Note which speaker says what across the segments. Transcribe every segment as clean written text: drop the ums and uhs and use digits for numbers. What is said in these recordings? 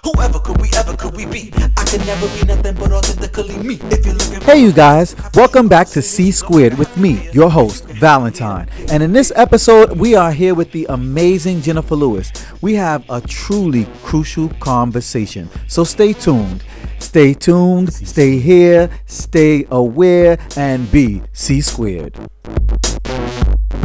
Speaker 1: Whoever could we be? I can never be nothing but authentically me. If you're looking
Speaker 2: Hey you guys, welcome back to C.SQUARED with me, your host, VaLentine. And in this episode, we are here with the amazing Jenifer Lewis. We have a truly crucial conversation. So stay tuned. Stay tuned, stay here, stay aware, and be C.SQUARED.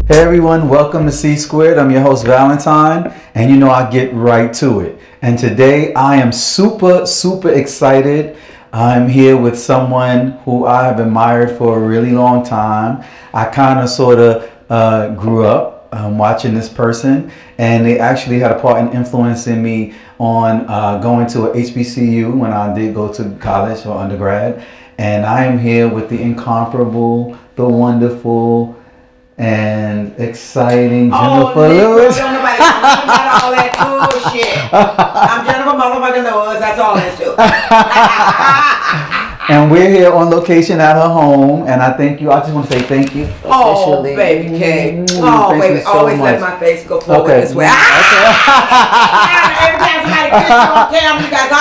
Speaker 2: Hey everyone, welcome to C.SQUARED. I'm your host VaLentine, and you know I get right to it. And today I am super excited. I'm here with someone who I have admired for a really long time. I kind of sort of grew up watching this person, and they actually had a part in influencing me on going to a HBCU when I did go to college or undergrad. And I am here with the incomparable, the wonderful, and exciting Jenifer Lewis.
Speaker 3: Don't nobody about all that bullshit. I'm Jenifer motherfucking Lewis. That's all there's to it.
Speaker 2: And we're here on location at her home, and I thank you. I just want to say thank you.
Speaker 3: Oh, baby K. Oh,
Speaker 2: Thank
Speaker 3: baby,
Speaker 2: you so
Speaker 3: always
Speaker 2: much.
Speaker 3: let my face go forward
Speaker 2: Okay.
Speaker 3: this way. Every time somebody kisses you on camera, you guys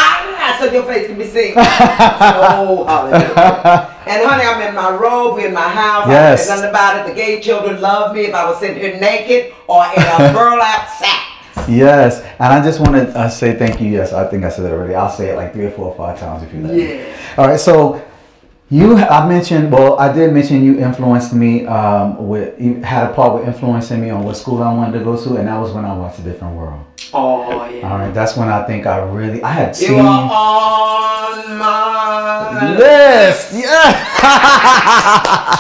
Speaker 3: so your face can be seen. Oh, hallelujah. And honey, I'm in my robe, we're in my house.
Speaker 2: Yes.
Speaker 3: I said nothing about it. The gay children love me if I was sitting here naked or in a burlap sack.
Speaker 2: Yes, and I just want to say thank you. Yes, I think I said it already. I'll say it like 3 or 4 or 5 times if you let me.
Speaker 3: Yeah.
Speaker 2: All right, so I did mention you influenced me you had a part with influencing me on what school I wanted to go to, and that was when I watched A Different World.
Speaker 3: Oh, yeah.
Speaker 2: All right, that's when I think I had
Speaker 3: You
Speaker 2: seen
Speaker 3: are on my
Speaker 2: list. Yeah.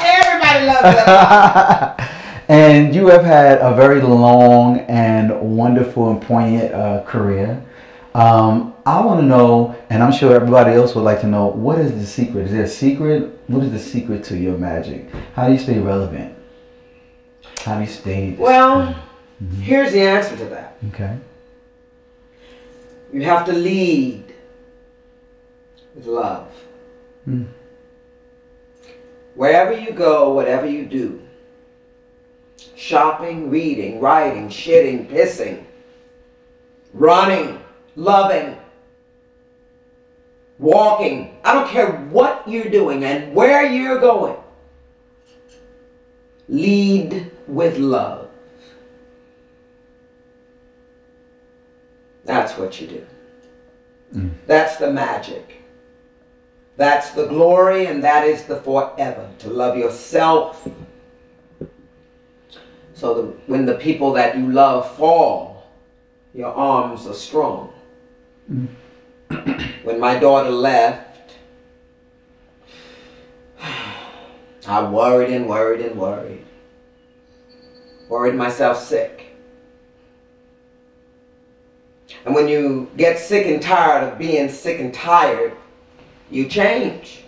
Speaker 3: Everybody loves that.
Speaker 2: And you have had a very long and wonderful and poignant career. I want to know, and I'm sure everybody else would like to know, what is the secret? Is there a secret? What is the secret to your magic? How do you stay relevant? How do you stay?
Speaker 3: Well, here's the answer to that.
Speaker 2: Okay.
Speaker 3: You have to lead with love.
Speaker 2: Mm.
Speaker 3: Wherever you go, whatever you do, shopping, reading, writing, shitting, pissing, running, loving, walking. I don't care what you're doing and where you're going. Lead with love. That's what you do. Mm. That's the magic. That's the glory, and that is the forever. To love yourself. So when the people that you love fall, your arms are strong. Mm. When my daughter left, I worried and worried and worried. Worried myself sick. And when you get sick and tired of being sick and tired, you change.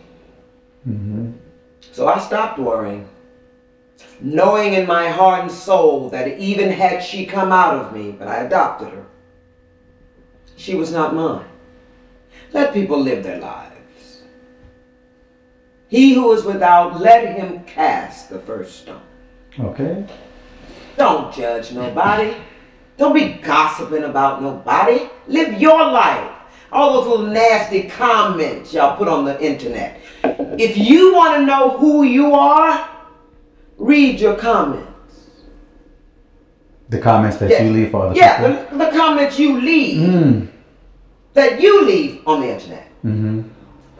Speaker 3: Mm-hmm. So I stopped worrying, knowing in my heart and soul that even had she come out of me, but I adopted her, she was not mine. Let people live their lives. He who is without, let him cast the first stone.
Speaker 2: Okay.
Speaker 3: Don't judge nobody. Don't be gossiping about nobody. Live your life. All those little nasty comments y'all put on the internet. If you want to know who you are, read your comments.
Speaker 2: The comments that you leave for other people?
Speaker 3: Yeah, the comments you leave. Mm. That you leave on the internet. Mm-hmm.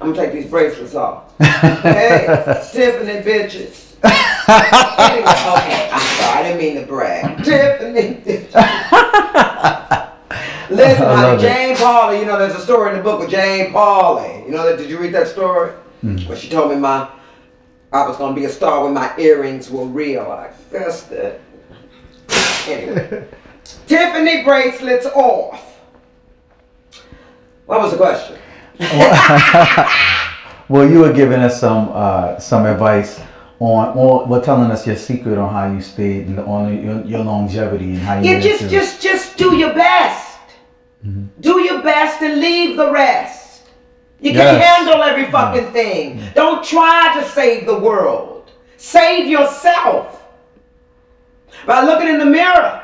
Speaker 3: I'm going to take these bracelets off. Hey, Tiffany bitches. Anyway, okay, I'm sorry, I didn't mean to brag. Tiffany bitches. Listen, honey, Jane Pauley, you know, there's a story in the book of Jane Pauley. You know that? Did you read that story? Mm. Where she told me I was going to be a star when my earrings were real. I guessed it. Anyway. Tiffany bracelets off. What was the question?
Speaker 2: Well, you were giving us some advice on telling us your secret on how you stayed on your longevity and how you
Speaker 3: just do your best. Mm-hmm. Do your best and leave the rest. You can handle every fucking thing. Don't try to save the world. Save yourself by looking in the mirror.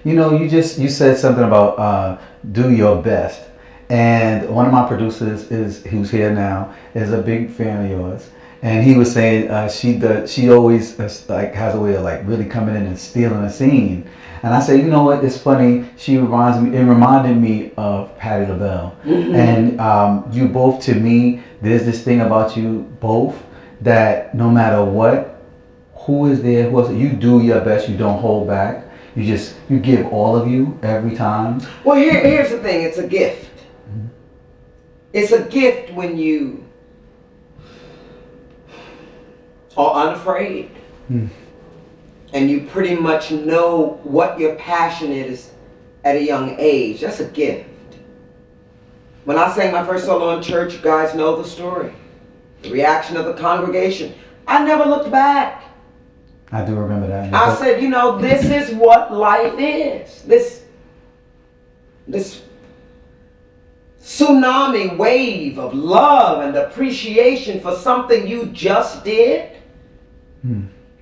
Speaker 2: You know, you said something about do your best. And one of my producers who's here now is a big fan of yours. And he was saying she always like has a way of like really coming in and stealing a scene. And I said, you know what? It's funny. It reminded me of Patti LaBelle. And you both, to me, there's this thing about you both that no matter what, who is there, who else, you do your best. You don't hold back. You give all of you every time.
Speaker 3: Well, here's the thing. It's a gift. It's a gift when you are unafraid. And you pretty much know what your passion is at a young age. That's a gift. When I sang my first solo in church, you guys know the story. The reaction of the congregation. I never looked back.
Speaker 2: I do remember that.
Speaker 3: I said, you know, this is what life is. This tsunami wave of love and appreciation for something you just did.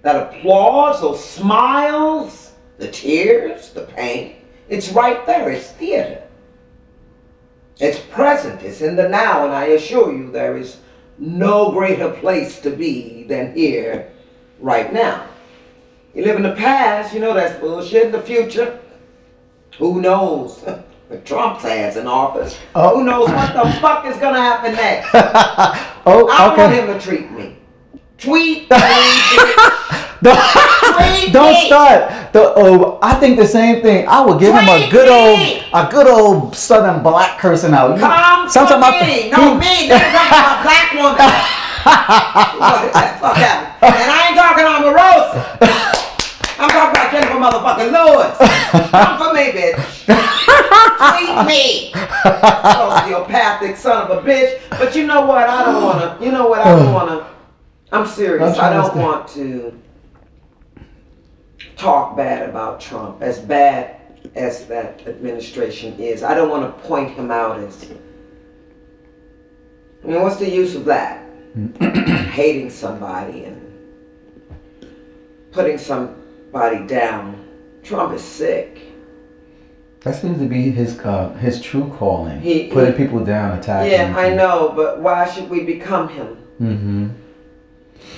Speaker 3: That applause, those smiles, the tears, the pain. It's right there. It's theater. It's present. It's in the now. And I assure you there is no greater place to be than here right now. You live in the past, you know that's bullshit. In the future, who knows? With Trump's ass in office, who knows what the fuck is going to happen next? I want him to treat me. Tweet me.
Speaker 2: Don't start. I think the same thing. I would give him a good old Southern black cursing out.
Speaker 3: Come for me. No, me. They're talking about black woman. Fuck that. And I ain't talking Omarosa. I'm talking about Jenifer motherfucking Lewis. Come for me, bitch. Tweet me. Sociopathic son of a bitch. But you know what? I don't want to. I'm serious. I don't want to talk bad about Trump. As bad as that administration is, I don't want to point him out as... I mean, what's the use of that? Hating somebody and putting somebody down. Trump is sick.
Speaker 2: That seems to be his true calling. Putting people down, attacking.
Speaker 3: Yeah, I know, but why should we become him?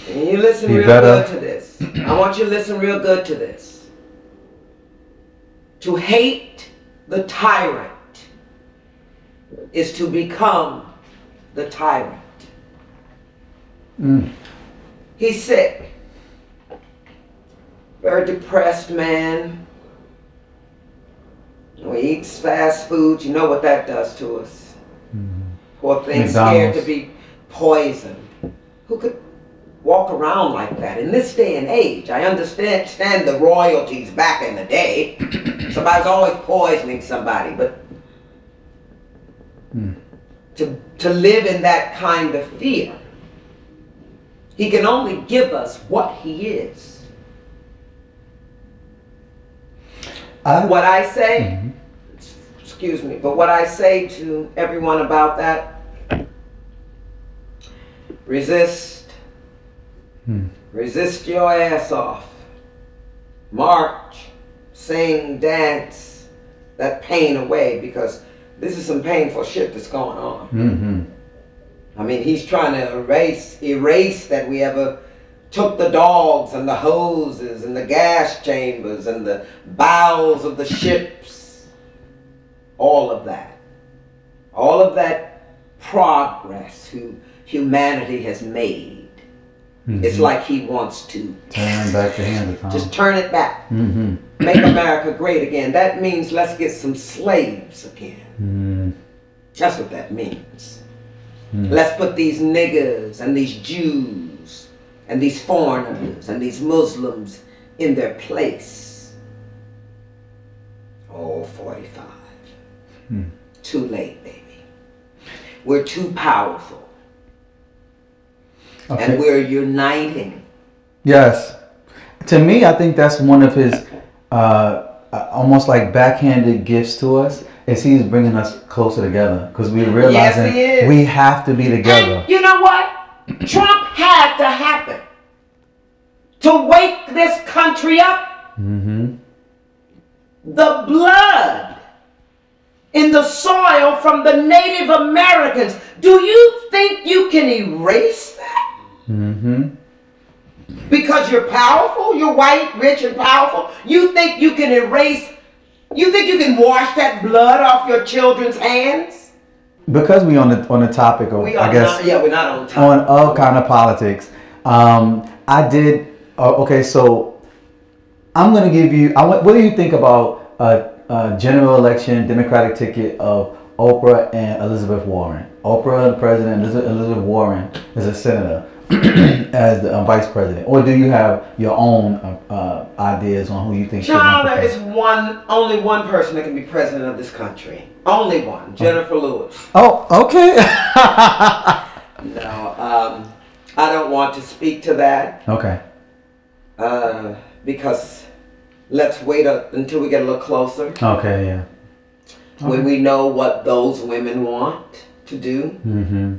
Speaker 3: And you listen real good to this. I want you to listen real good to this. To hate the tyrant is to become the tyrant. He's sick. Very depressed man. He eats fast food. You know what that does to us. Poor thing, scared to be poisoned. Who could walk around like that in this day and age? I understand the royalties back in the day. Somebody's always poisoning somebody, but to live in that kind of fear, he can only give us what he is. What I say, excuse me, but what I say to everyone about that, resist. Resist your ass off. March, sing, dance that pain away, because this is some painful shit that's going on. I mean, he's trying to erase that we ever took the dogs and the hoses and the gas chambers and the bowels of the ships. All of that. All of that progress humanity has made. It's like he wants to
Speaker 2: turn back the hand of time.
Speaker 3: Just turn it back. Make America great again. That means let's get some slaves again. That's what that means. Let's put these niggers and these Jews and these foreigners and these Muslims in their place. Oh, 45. Too late, baby. We're too powerful. Okay. And we're uniting.
Speaker 2: Yes. To me, I think that's one of his almost like backhanded gifts to us, is he's bringing us closer together, because we're realizing we have to be together.
Speaker 3: And you know what? Trump had to happen to wake this country up. the blood in the soil from the Native Americans. Do you think you can erase that?
Speaker 2: Mm-hmm.
Speaker 3: Because you're powerful, you're white, rich, and powerful. You think you can erase, you think you can wash that blood off your children's hands?
Speaker 2: Because we on the topic of,
Speaker 3: We are
Speaker 2: I guess,
Speaker 3: not, we're not on topic.
Speaker 2: of kind of politics. I did. Okay, so I'm gonna give you. What do you think about a general election Democratic ticket of Oprah and Elizabeth Warren? Oprah, the president, Elizabeth Warren is a senator as the vice president, or do you have your own ideas on who you think should run for
Speaker 3: No, there is
Speaker 2: president?
Speaker 3: only one person that can be president of this country. Only one, Jenifer Lewis.
Speaker 2: Oh, okay.
Speaker 3: No, I don't want to speak to that.
Speaker 2: Okay.
Speaker 3: Because let's wait until we get a little closer.
Speaker 2: Okay, yeah.
Speaker 3: When we know what those women want to do.
Speaker 2: Mm-hmm.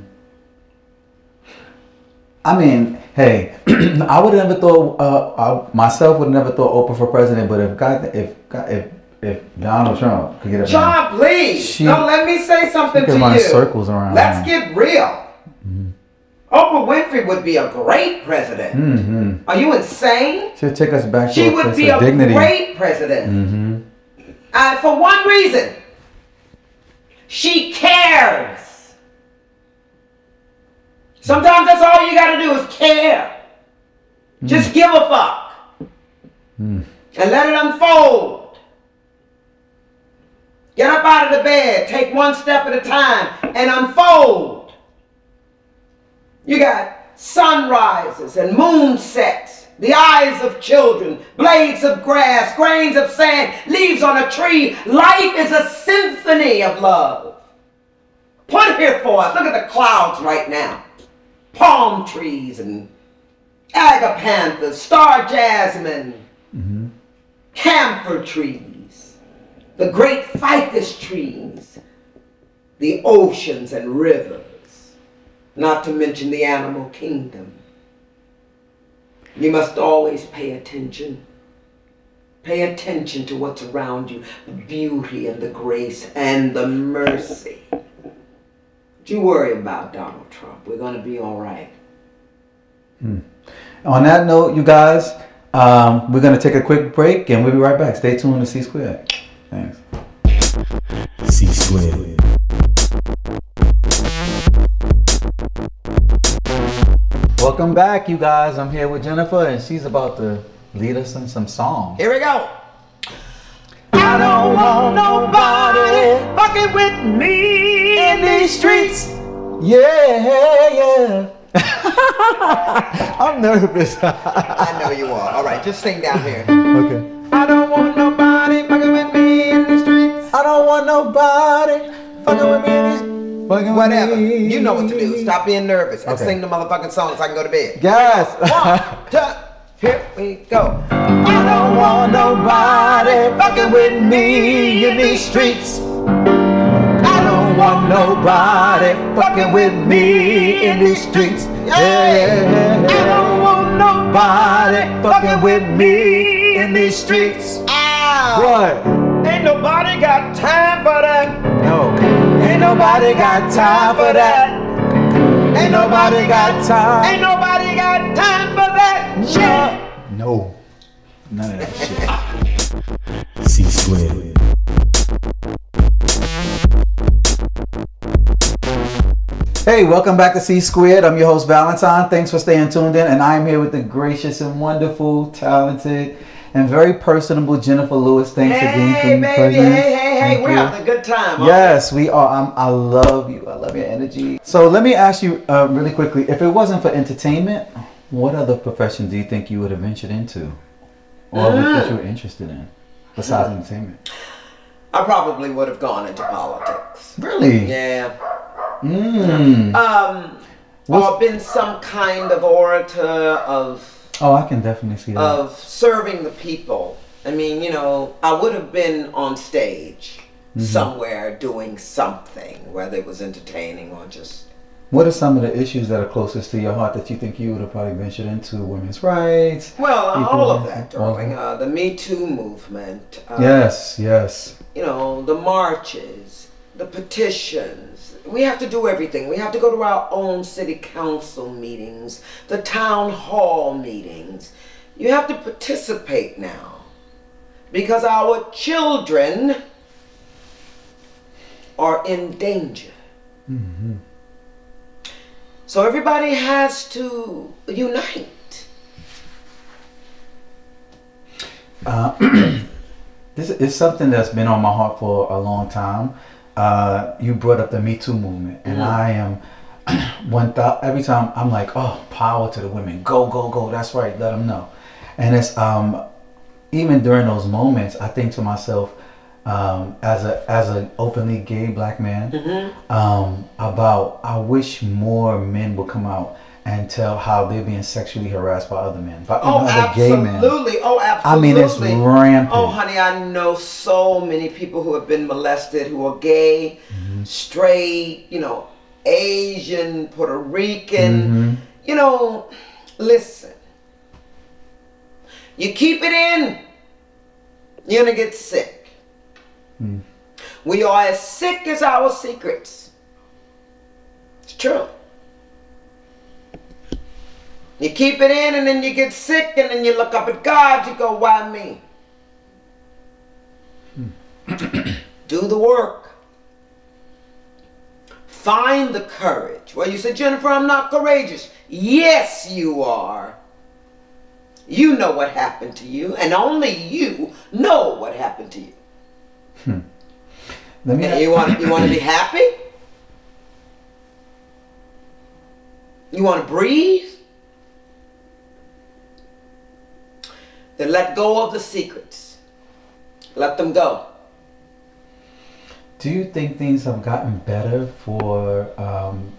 Speaker 2: I mean, hey, I would have never thought, I myself would have never thought Oprah for president, but if Donald Trump could get it,
Speaker 3: John, please, don't let me say something
Speaker 2: she
Speaker 3: to
Speaker 2: could run
Speaker 3: you.
Speaker 2: circles around.
Speaker 3: Let's get real.
Speaker 2: Mm-hmm.
Speaker 3: Oprah Winfrey would be a great president.
Speaker 2: Mm-hmm.
Speaker 3: Are you insane?
Speaker 2: She'll take us back to
Speaker 3: She
Speaker 2: a
Speaker 3: would
Speaker 2: place
Speaker 3: be
Speaker 2: of
Speaker 3: a
Speaker 2: dignity.
Speaker 3: great president.
Speaker 2: Mm-hmm.
Speaker 3: For one reason. She cares. Sometimes that's all you got to do is care. Just give a fuck. And let it unfold. Get up out of the bed. Take one step at a time and unfold. You got sunrises and moonsets, the eyes of children, blades of grass, grains of sand, leaves on a tree. Life is a symphony of love. Put here for us. Look at the clouds right now. Palm trees and agapanthus, star jasmine, camphor trees, the great ficus trees, the oceans and rivers, not to mention the animal kingdom. You must always pay attention. Pay attention to what's around you, the beauty and the grace and the mercy. Don't you worry about Donald Trump. We're going to be all right.
Speaker 2: On that note, you guys, we're going to take a quick break and we'll be right back. Stay tuned to C-Squared. Thanks. C-Squared. Welcome back, you guys. I'm here with Jenifer, and she's about to lead us in some songs.
Speaker 3: Here we go. I don't want nobody fucking with me in these streets.
Speaker 2: Yeah. I'm nervous.
Speaker 3: I know you are. All right, just sing down here.
Speaker 2: Okay.
Speaker 3: I don't want nobody fucking with me in the streets.
Speaker 2: I don't want nobody fucking with me in these.
Speaker 3: Whatever. You know what to do. Stop being nervous and
Speaker 2: Okay.
Speaker 3: sing the motherfucking song so I can go to bed.
Speaker 2: Yes.
Speaker 3: 1, 2, here we go.
Speaker 2: I don't want nobody fucking with me in these streets. I don't want nobody fucking with me in these streets. Yeah. I don't want nobody fucking with me in these streets.
Speaker 3: Ow!
Speaker 2: What?
Speaker 3: Ain't nobody got time for that.
Speaker 2: No. Ain't nobody got time for that. Ain't nobody got time.
Speaker 3: Ain't nobody got time for that shit.
Speaker 2: No. None of that shit. C-Squared. Hey, welcome back to C-Squared. I'm your host, VaLentine. Thanks for staying tuned in. And I'm here with the gracious and wonderful, talented, and very personable Jenifer Lewis. Thanks again for your presence.
Speaker 3: Hey, we're having a good time.
Speaker 2: Yes, we are. I love you. I love your energy. So let me ask you really quickly, if it wasn't for entertainment, what other profession do you think you would have ventured into? Or what you were interested in besides entertainment?
Speaker 3: I probably would have gone into politics.
Speaker 2: Really?
Speaker 3: Yeah.
Speaker 2: What's-
Speaker 3: Or been some kind of orator of
Speaker 2: Oh, I can definitely see that.
Speaker 3: of serving the people. I mean, you know, I would have been on stage somewhere doing something, whether it was entertaining or just
Speaker 2: What are some of the issues that are closest to your heart that you think you would have probably ventured into? Women's rights?
Speaker 3: Well, all of that, darling. The Me Too movement.
Speaker 2: Yes.
Speaker 3: You know, the marches, the petitions. We have to do everything. We have to go to our own city council meetings, the town hall meetings. You have to participate now because our children are in danger.
Speaker 2: Mm-hmm.
Speaker 3: So everybody has to unite.
Speaker 2: This is something that's been on my heart for a long time. You brought up the Me Too movement, and I am every time I'm like, oh, power to the women, go, that's right, let them know. And it's even during those moments, I think to myself, as an openly gay black man, about I wish more men would come out and tell how they're being sexually harassed by other men, by other gay men.
Speaker 3: Oh, absolutely.
Speaker 2: I mean, it's rampant.
Speaker 3: Oh, honey, I know so many people who have been molested, who are gay, straight, you know, Asian, Puerto Rican. You know, listen. You keep it in, you're gonna get sick. We are as sick as our secrets. It's true. You keep it in and then you get sick and then you look up at God, you go, why me? Do the work. Find the courage. Well, you said, Jenifer, I'm not courageous. Yes, you are. You know what happened to you, and only you know what happened to you. You want to be happy? You want to breathe? Then let go of the secrets. Let them go.
Speaker 2: Do you think things have gotten better for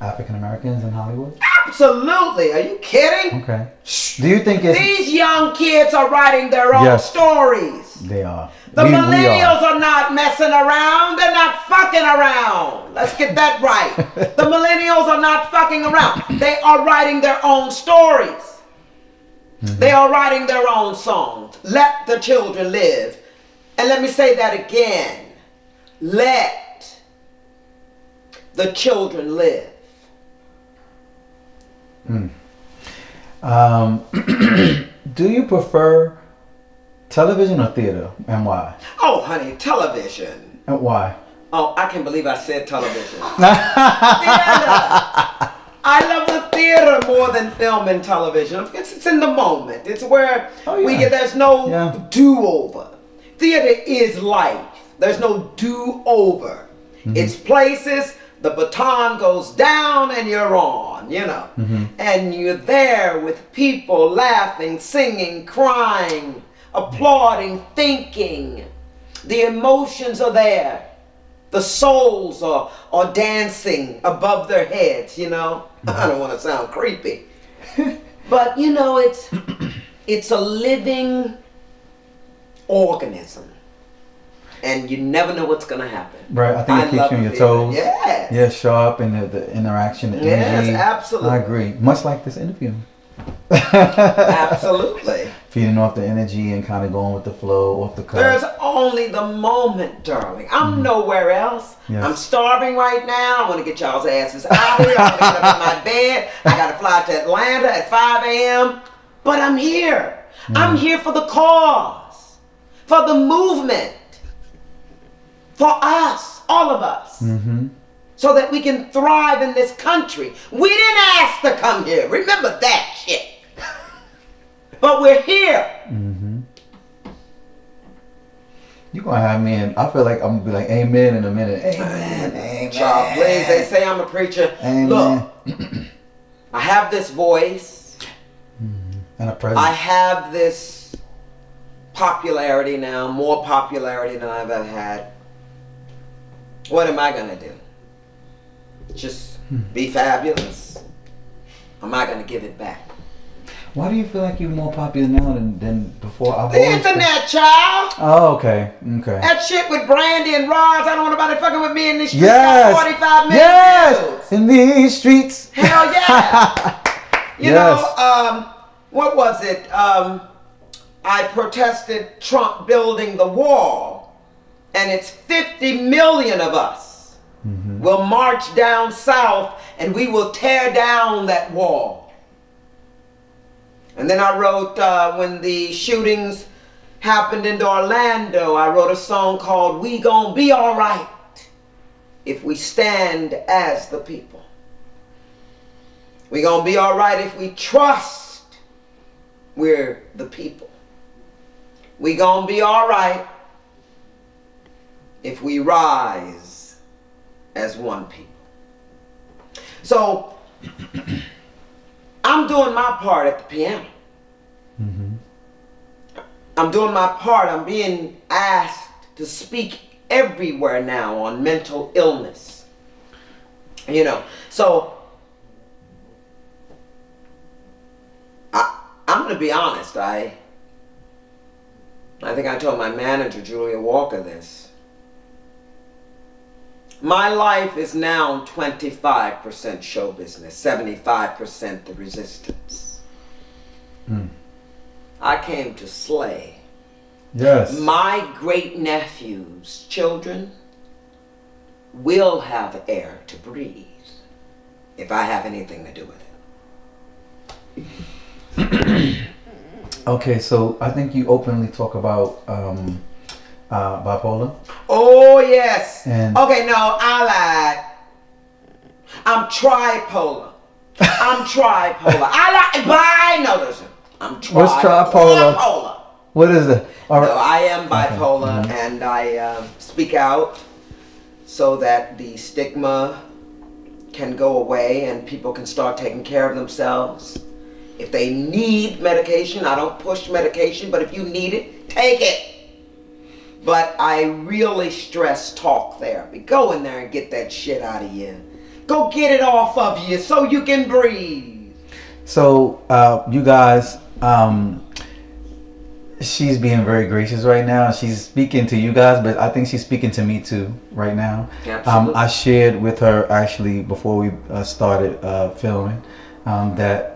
Speaker 2: African Americans in Hollywood?
Speaker 3: Absolutely. Are you kidding?
Speaker 2: Okay. Do you think
Speaker 3: these young kids are writing their own stories?
Speaker 2: They are.
Speaker 3: The millennials are not messing around. They're not fucking around. Let's get that right. The millennials are not fucking around. They are writing their own stories. They are writing their own songs. Let the children live. And let me say that again. Let the children live.
Speaker 2: Do you prefer television or theater, and why?
Speaker 3: Oh, honey, television.
Speaker 2: And why?
Speaker 3: Oh, I can't believe I said television. Theater. I love the theater more than film and television. It's in the moment. It's where there's no do-over. Theater is life. There's no do-over. It's places, the baton goes down and you're on, you know. And you're there with people laughing, singing, crying, applauding, thinking. The emotions are there. The souls are dancing above their heads, you know. I don't want to sound creepy. But, you know, it's a living organism. And you never know what's going to happen.
Speaker 2: Right, I think it keeps you on your toes.
Speaker 3: Yes.
Speaker 2: Yeah, sharp, and the interaction, the energy.
Speaker 3: Yes, absolutely.
Speaker 2: I agree. Much like this interview.
Speaker 3: Absolutely.
Speaker 2: Feeding off the energy and kind of going with the flow, off the cuff.
Speaker 3: There's only the moment, darling. I'm nowhere else. Yes. I'm starving right now. I want to get y'all's asses out of here. I want to get up in my bed. I got to fly to Atlanta at 5 a.m. But I'm here. I'm here for the cause, for the movement, for us, all of us. So that we can thrive in this country. We didn't ask to come here. Remember that shit. But we're here.
Speaker 2: You're going to have me in. I feel like I'm going to be like, amen in a minute. Amen, amen.
Speaker 3: Child, please, they say I'm a preacher.
Speaker 2: Amen.
Speaker 3: Look, I have this voice.
Speaker 2: And a presence.
Speaker 3: I have this popularity now, more popularity than I've ever had. What am I going to do? Just be fabulous? Am I going to give it back?
Speaker 2: Why do you feel like you're more popular now than before?
Speaker 3: The internet, child.
Speaker 2: Oh, okay. Okay.
Speaker 3: That shit with Brandy and Roz, I don't want nobody fucking with me in this street.
Speaker 2: Yes.
Speaker 3: 45 minutes.
Speaker 2: Yes. in these streets.
Speaker 3: Hell yeah. You know, what was it? I protested Trump building the wall, and it's 50 million of us will march down south, and we will tear down that wall. And then I wrote, when the shootings happened in Orlando, I wrote a song called We Gon' Be Alright if we stand as the people. We gonna be alright if we trust we're the people. We gonna be alright if we rise as one people. So I'm doing my part at the piano. I'm doing my part. I'm being asked to speak everywhere now on mental illness. You know, so I'm going to be honest. I think I told my manager, Julia Walker, this. My life is now 25% show business, 75% the resistance. I came to slay.
Speaker 2: Yes.
Speaker 3: My great nephew's children will have air to breathe if I have anything to do with it.
Speaker 2: Okay, so I think you openly talk about bipolar.
Speaker 3: Oh yes.
Speaker 2: And
Speaker 3: okay, no, I lied. I'm tripolar. I'm tripolar. I'm tripolar.
Speaker 2: What's tripolar? What is it?
Speaker 3: No, I am bipolar, and I speak out so that the stigma can go away and people can start taking care of themselves. If they need medication, I don't push medication, but if you need it, take it. But I really stress talk therapy. Go in there and get that shit out of you. Go get it off of you so you can breathe.
Speaker 2: So, you guys, she's being very gracious right now. She's speaking to you guys, but I think she's speaking to me too right now.
Speaker 3: Absolutely.
Speaker 2: I shared with her actually before we started filming that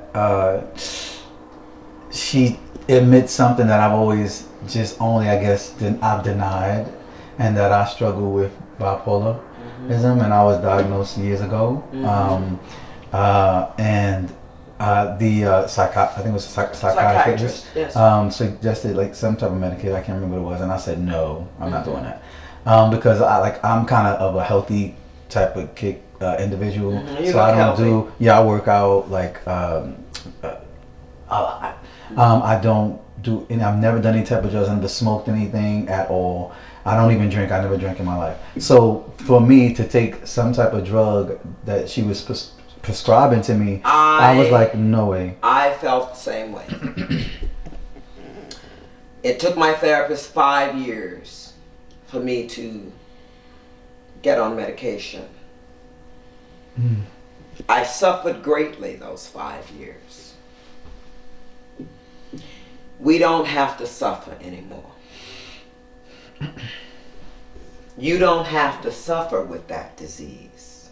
Speaker 2: she admits something that I've always just only, I guess, I've denied, and that I struggle with bipolarism, and I was diagnosed years ago. I think it was a psychiatrist suggested like some type of medication. I can't remember what it was, and I said no, I'm not doing that because I'm kind of a healthy type of kick individual, so I don't do. Yeah, I work out like a lot. I don't do, and I've never done any type of drugs. I've never smoked anything at all. I don't even drink. I never drank in my life. So for me to take some type of drug that she was prescribing to me, I was like, no way. I felt the same way. It took my therapist 5 years for me to get on medication. I suffered greatly those 5 years. We don't have to suffer anymore. You don't have to suffer with that disease.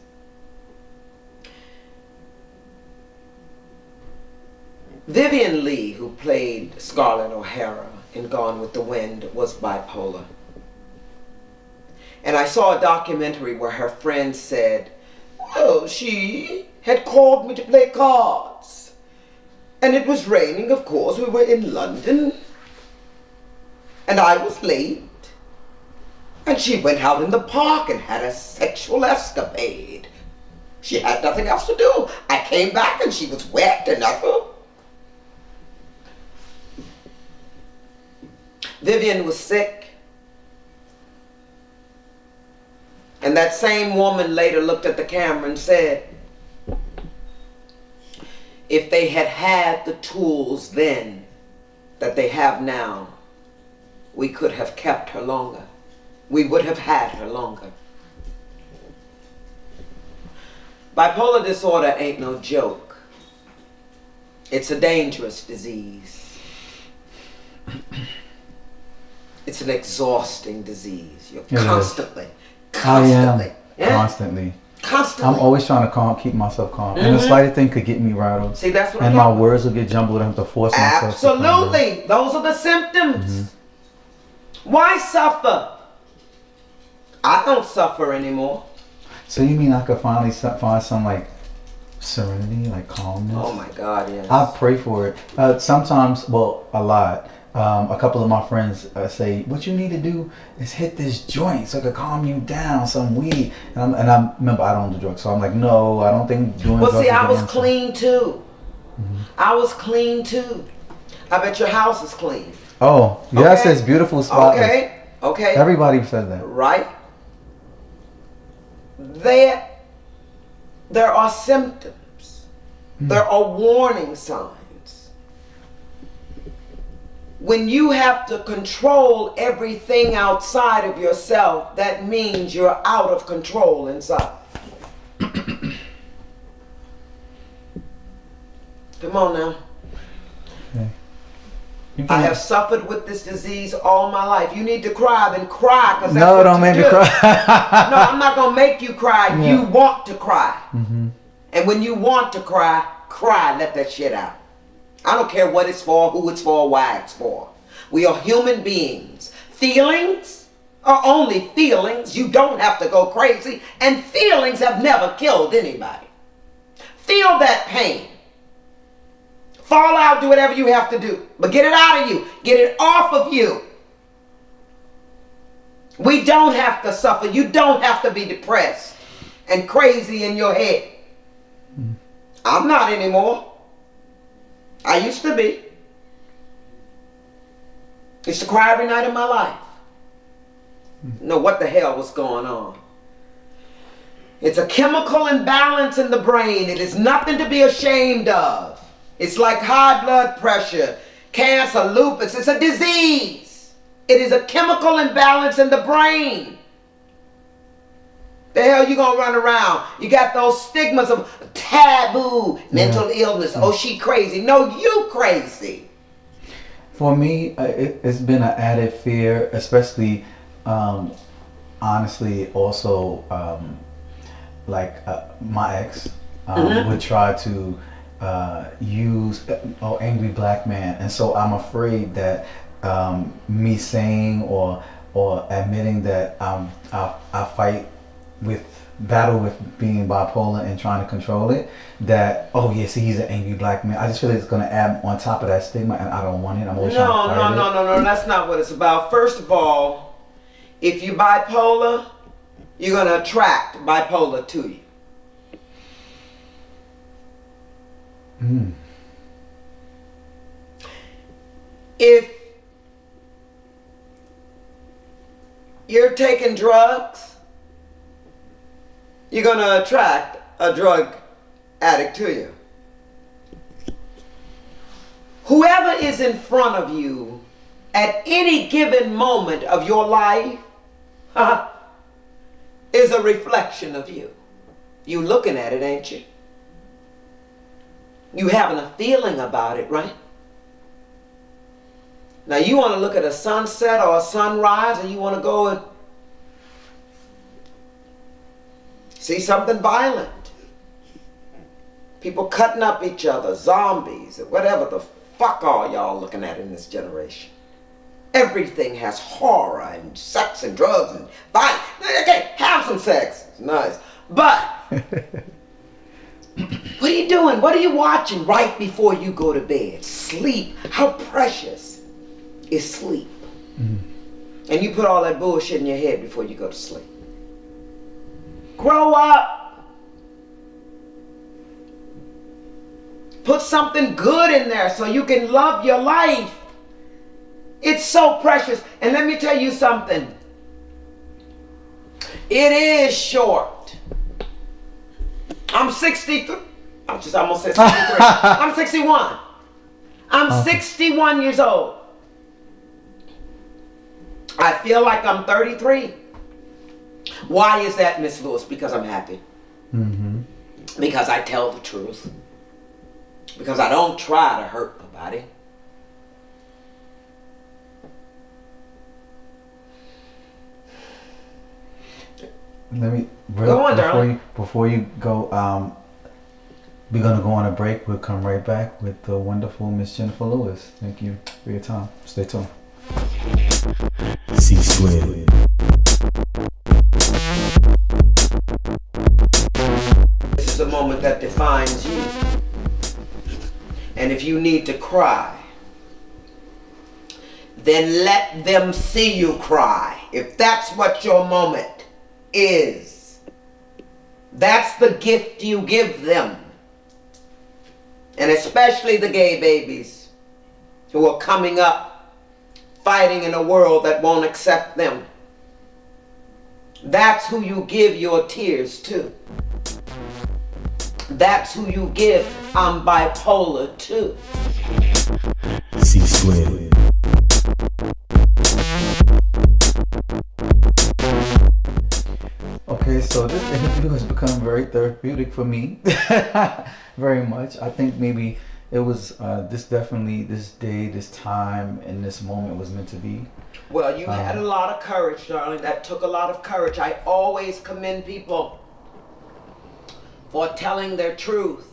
Speaker 2: Vivian Lee, who played Scarlett O'Hara in Gone with the Wind, was bipolar. And I saw a documentary where her friend said, well, she had called me to play cards. And it was raining, of course. We were in London. And I was late. And she went out in the park and had a sexual escapade. She had nothing else to do. I came back and she was wet and Vivian was sick. And that same woman later looked at the camera and said, if they had had the tools then that they have now, we could have kept her longer. We would have had her longer. Bipolar disorder ain't no joke. It's a dangerous disease. It's an exhausting disease. You're constantly
Speaker 3: Constantly.
Speaker 2: I'm always trying to keep myself calm. And the slightest thing could get me rattled.
Speaker 3: See, that's what
Speaker 2: and
Speaker 3: I'm
Speaker 2: my
Speaker 3: talking
Speaker 2: words will get jumbled. I have to force myself.
Speaker 3: Absolutely. Those are the symptoms. Why suffer? I don't suffer anymore.
Speaker 2: So you mean I could finally find some like serenity, like calmness?
Speaker 3: Oh my God, yes.
Speaker 2: I pray for it. Sometimes, well, a lot. A couple of my friends say, what you need to do is hit this joint so it can calm you down, some weed. And I remember I don't do drugs, so I'm like, no, I don't think doing drugs.
Speaker 3: Well, see, I was clean too. I was clean too. I bet your house is clean.
Speaker 2: Oh, yes,
Speaker 3: Okay.
Speaker 2: it's beautiful, spotless.
Speaker 3: Okay, okay.
Speaker 2: Everybody said that.
Speaker 3: Right? There are symptoms. There are warning signs. When you have to control everything outside of yourself, that means you're out of control inside. Come on now.
Speaker 2: Okay.
Speaker 3: I have suffered with this disease all my life. You need to cry, then cry. Cause that's
Speaker 2: No,
Speaker 3: what
Speaker 2: don't
Speaker 3: you
Speaker 2: make me
Speaker 3: do.
Speaker 2: cry.
Speaker 3: No, I'm not going to make you cry.
Speaker 2: Yeah.
Speaker 3: You want to cry. And when you want to cry, cry. Let that shit out. I don't care what it's for, who it's for, why it's for. We are human beings. Feelings are only feelings. You don't have to go crazy. And feelings have never killed anybody. Feel that pain. Fall out, do whatever you have to do. But get it out of you. Get it off of you. We don't have to suffer. You don't have to be depressed and crazy in your head. I'm not anymore. I used to be. Used to cry every night of my life. Know what the hell was going on. It's a chemical imbalance in the brain. It is nothing to be ashamed of. It's like high blood pressure, cancer, lupus. It's a disease. It is a chemical imbalance in the brain. The hell you gonna run around? You got those stigmas of taboo, mental illness. Oh, she crazy. No, you crazy.
Speaker 2: For me, it's been an added fear, especially, honestly, also, my ex would try to use angry black man, and so I'm afraid that me saying or admitting that I battle with being bipolar and trying to control it, that, oh yes, he's an angry black man. I just feel like it's going to add on top of that stigma, and I don't want it. I'm always trying to fight it.
Speaker 3: No, that's not what it's about. First of all, if you're bipolar, you're going to attract bipolar to you. If you're taking drugs, you're going to attract a drug addict to you. Whoever is in front of you at any given moment of your life is a reflection of you. You looking at it, ain't you? You having a feeling about it, right? Now you want to look at a sunset or a sunrise, or you want to go and see something violent. People cutting up each other, zombies, or whatever the fuck are y'all looking at in this generation. Everything has horror and sex and drugs and violence. Okay, have some sex. It's nice. But what are you doing? What are you watching right before you go to bed? Sleep. How precious is sleep? And you put all that bullshit in your head before you go to sleep. Grow up. Put something good in there so you can love your life. It's so precious. And let me tell you something. It is short. I'm 63. I just almost said 63. I'm 61. I'm 61 years old. I feel like I'm 33. Why is that, Miss Lewis? Because I'm happy. Because I tell the truth. Because I don't try to hurt nobody.
Speaker 2: Let me
Speaker 3: Go on, darling.
Speaker 2: before you go. We're gonna go on a break. We'll come right back with the wonderful Miss Jenifer Lewis. Thank you for your time. Stay tuned. C.SQUARED.
Speaker 3: This is a moment that defines you. And if you need to cry, then let them see you cry. If that's what your moment is, that's the gift you give them. And especially the gay babies who are coming up fighting in a world that won't accept them. That's who you give your tears to. That's who you give I'm bipolar to.
Speaker 2: C.SQUARED. Okay, so this interview has become very therapeutic for me. Very much. I think maybe it was this day, this time, and this moment was meant to be.
Speaker 3: Well, you had a lot of courage, darling. That took a lot of courage. I always commend people for telling their truth.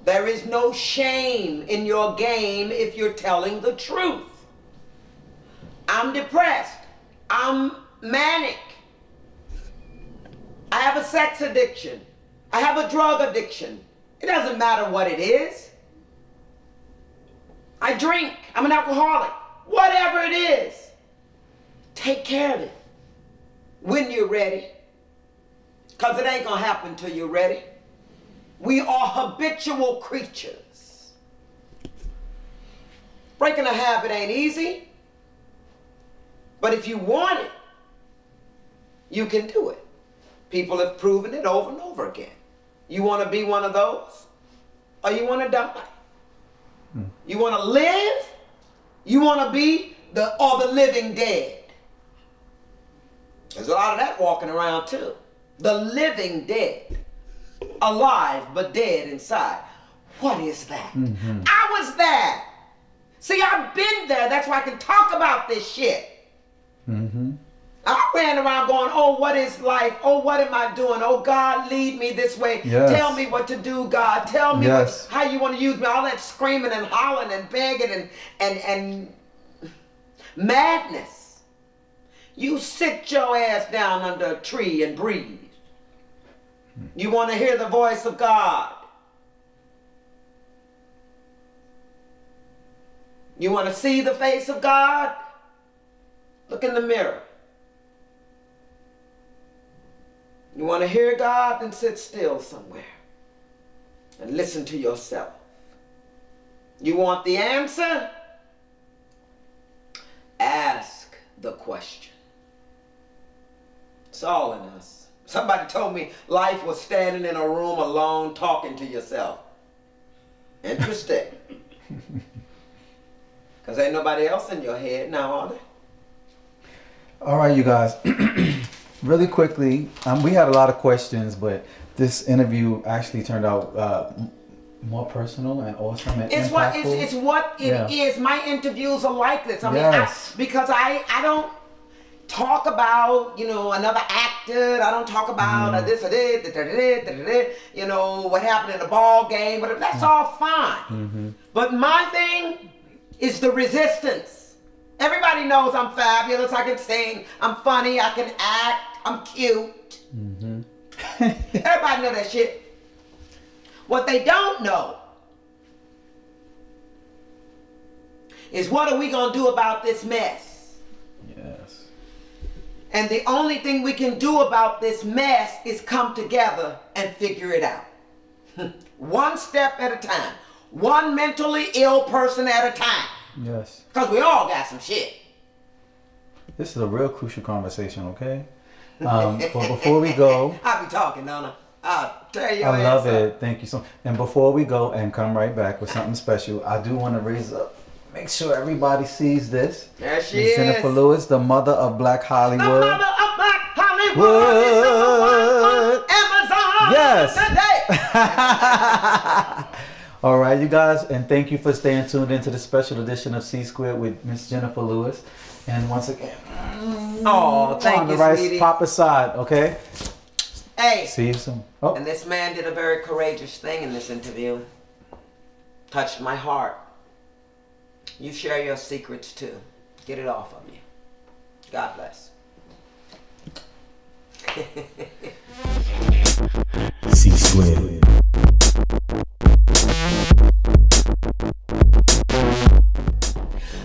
Speaker 3: There is no shame in your game if you're telling the truth. I'm depressed. I'm manic. I have a sex addiction. I have a drug addiction. It doesn't matter what it is. I drink. I'm an alcoholic. Whatever it is, take care of it when you're ready. Because it ain't going to happen till you're ready. We are habitual creatures. Breaking a habit ain't easy. But if you want it, you can do it. People have proven it over and over again. You want to be one of those? Or you want to die? You want to live? You want to be the living dead? There's a lot of that walking around too. The living dead. Alive but dead inside. What is that? I was there. See, I've been there. That's why I can talk about this shit. I ran around going, oh, what is life? Oh, what am I doing? Oh, God, lead me this way.
Speaker 2: Yes.
Speaker 3: Tell me what to do, God. Tell me
Speaker 2: Yes.
Speaker 3: how you want to use me. All that screaming and hollering and begging and madness. You sit your ass down under a tree and breathe. You want to hear the voice of God. You want to see the face of God? Look in the mirror. You want to hear God? Then sit still somewhere and listen to yourself. You want the answer? Ask the question. It's all in us. Somebody told me life was standing in a room alone talking to yourself. Interesting. Because ain't nobody else in your head now, are they?
Speaker 2: All right, you guys. Really quickly, we had a lot of questions, but this interview actually turned out more personal and awesome and impactful.
Speaker 3: It's what it is. My interviews are like this. I mean,
Speaker 2: Yes.
Speaker 3: because I don't talk about, you know, another actor. I don't talk about this or that, you know, what happened in the ball game. But that's all fine. But my thing is the resistance. Everybody knows I'm fabulous. I can sing. I'm funny. I can act. I'm cute. Everybody know that shit. What they don't know is what are we going to do about this mess?
Speaker 2: Yes.
Speaker 3: And the only thing we can do about this mess is come together and figure it out. One step at a time. One mentally ill person at a time.
Speaker 2: Yes.
Speaker 3: Because we all got some shit.
Speaker 2: This is a real crucial conversation, okay? But before we go...
Speaker 3: I'll be talking, Donna. I'll tell you.
Speaker 2: I love it. Thank you so much. And before we go and come right back with something special, I do want to raise up. Make sure everybody sees this.
Speaker 3: There she
Speaker 2: Ms.
Speaker 3: is.
Speaker 2: Jenifer Lewis, the mother of Black Hollywood.
Speaker 3: The mother of Black Hollywood is number 1 on Amazon today.
Speaker 2: All right, you guys, and thank you for staying tuned into the special edition of C Squared with Ms. Jenifer Lewis. And once again,
Speaker 3: Oh, thank
Speaker 2: on
Speaker 3: you,
Speaker 2: the right
Speaker 3: sweetie.
Speaker 2: proper side, okay?
Speaker 3: Hey.
Speaker 2: See you soon. Oh.
Speaker 3: And this man did a very courageous thing in this interview. Touched my heart. You share your secrets too. Get it off of me. God bless.
Speaker 2: C.SQUARED.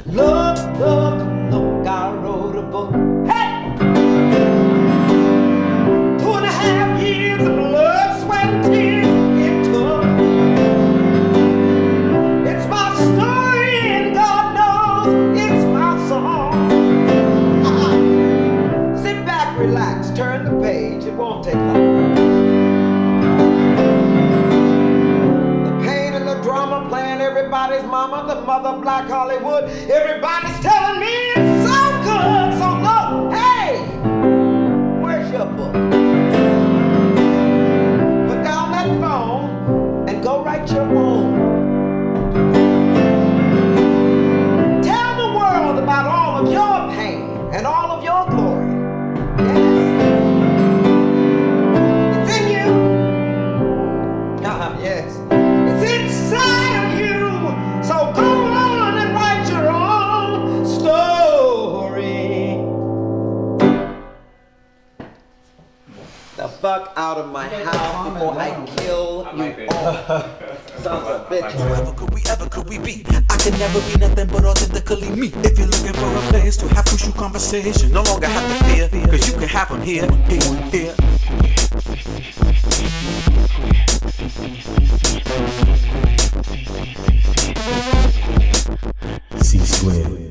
Speaker 3: Look, look, look, I wrote a book. Hey! 2.5 years of blood, sweat, and tears it took. It's my story, and God knows it's my song. Sit back, relax, turn the page, it won't take long. The pain and the drama playing everybody's mama, the mother of Black Hollywood. Everybody's telling me it's so good, so look, hey, where's your book? Put down that phone and go write your own. Tell the world about all of your pain and all of your glory. Yes. It's in you. Yes. It's inside of you. So go on and write your own story. The fuck out of my house before I kill you all. Sons of bitches.
Speaker 1: Whoever could we be? I can never be nothing but authentically me. If you're looking for a place to have crucial conversation, no longer have to fear, cause you can have them here.
Speaker 2: C.SQUARED.